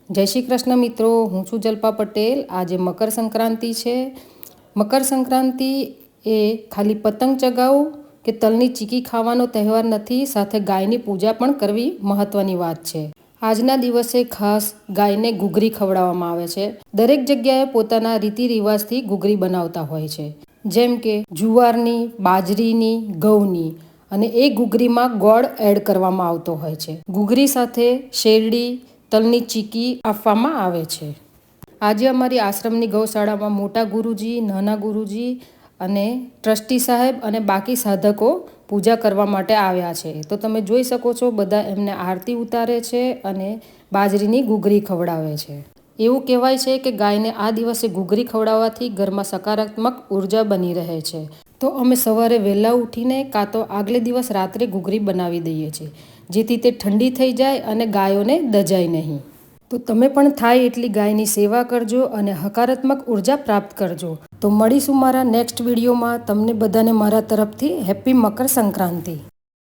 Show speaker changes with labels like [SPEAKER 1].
[SPEAKER 1] જય શ્રી કૃષ્ણ મિત્રો, હું છું જલ્પા પટેલ। આજે મકર સંક્રાંતિ છે। મકર સંક્રાંતિ એ ખાલી પતંગ ચગાવવું કે તલની ચીકી ખાવાનો તહેવાર નથી, સાથે ગાયની પૂજા પણ કરવી મહત્વની વાત છે। આજના દિવસે ખાસ ગાયને ઘૂઘરી ખવડાવવામાં આવે છે। દરેક જગ્યાએ પોતાના રીતિ રિવાજથી ઘૂઘરી બનાવતા હોય છે, જેમ કે જુવારની, બાજરીની, ઘઉંની, અને એ ઘૂઘરીમાં ગોળ એડ કરવામાં આવતો હોય છે। ઘૂઘરી સાથે શેરડી, તલની ચીકી આપવામાં આવે છે। આજે અમારી આશ્રમની ગૌશાળામાં મોટા ગુરુજી, નાના ગુરુજી અને ટ્રસ્ટી સાહેબ અને બાકી સાધકો પૂજા કરવા માટે આવ્યા છે। તો તમે જોઈ શકો છો, બધા એમને આરતી ઉતારે છે અને બાજરીની ઘૂઘરી ખવડાવે છે। એવું કહેવાય છે કે ગાયને આ દિવસે ઘૂઘરી ખવડાવવાથી ઘરમાં સકારાત્મક ઉર્જા બની રહે છે। તો અમે સવારે વહેલા ઉઠીને કાં તો આગલે દિવસ રાત્રે ઘૂઘરી બનાવી દઈએ છીએ, જેથી તે ઠંડી થઈ જાય અને ગાયોને દજાય નહીં। તો તમે પણ થાય એટલી ગાયની સેવા કરજો અને હકારાત્મક ઉર્જા પ્રાપ્ત કરજો। તો મળીશું મારા નેક્સ્ટ વિડીયોમાં। તમને બધાને મારા તરફથી હેપી મકર સંક્રાંતિ।